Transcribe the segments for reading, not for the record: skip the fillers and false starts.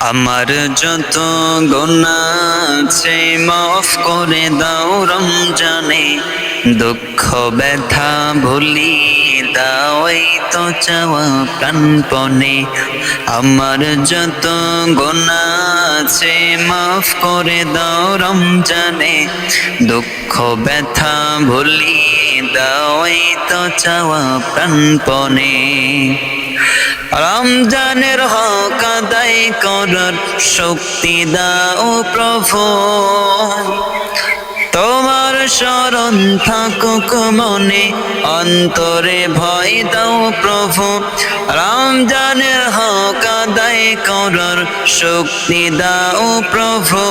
আমার যত গুনাহ আছে মাফ করে দাও রমজানে, দুঃখ ব্যথা ভুলিয়ে দাও এই তো চাওয়া প্রাণপণে। আমার যত গুনাহ আছে মাফ করে দাও রমজানে, দুঃখ ব্যথা ভুলিয়ে দাও এই তো চাওয়া প্রাণপণে। রমজানের হক আদায় করার শক্তি দাও প্রভু, তোমার শরণ থাকুক মনে, অন্তরে ভয় দাও প্রভু। রমজানের হক আদায় করার শক্তি দাও প্রভু,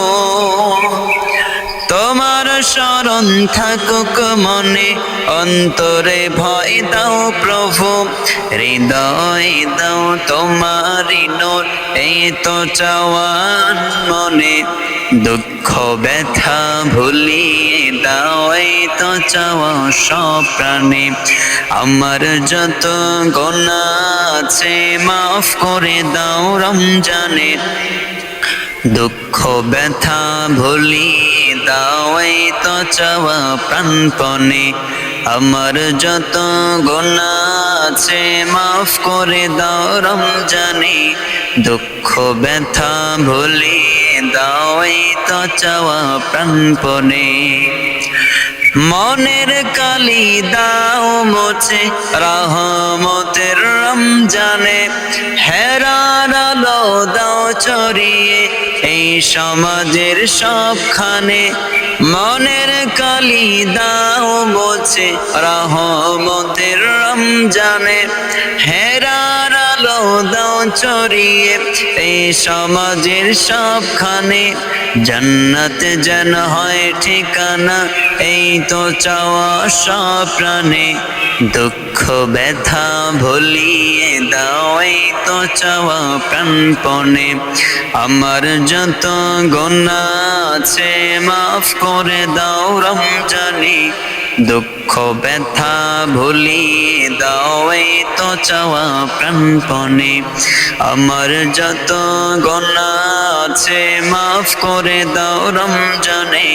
তোমার শরণ থাকুক মনে, অন্তরে ভয় দাও প্রভু। হৃদয় দাও তোমারি নূর এই তো চাওয়ান মনে, দুঃখ ব্যথা ভুলিয়ে দাও এই তো চাওয়া সব প্রাণে। আমার যত গুনাহ আছে মাফ করে দাও রমজানে, দুঃখ ব্যথা ভুলিয়ে দাও এই তো চাওয়া প্রাণপণে। আমার যত গুনাহ আছে মাফ করে দাও রমজানে, দুঃখ ব্যথা ভুলিয়ে দাও এই তো চাওয়া প্রাণপণে। মনের কালি দাও মুছে রহমতের রমজানে, হেরার আলো দাও ছড়িয়ে এই সমাজের সবখানে। মনের কালি দাও মুছে রহমতের রমজানে, হেরার আলো দাও ছড়িয়ে এই সমাজের সবখানে। জান্নাত যেন হয় ঠিকানা এই তো চাওয়া সব প্রাণে, দুঃখ ব্যথা ভুলিয়ে দাও এই তো চাওয়া প্রাণপণে। আমার যত গুনাহ আছে মাফ করে দাও রমজানে, দুঃখ ব্যথা ভুলিয়ে দাও এই তো চাওয়া প্রাণপণে। আমার যত গুনাহ আছে মাফ করে দাও রমজানে,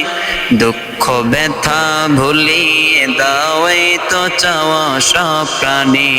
দুঃখ ব্যথা ভুলিয়ে দাও এই তো চাওয়া সব প্রাণে।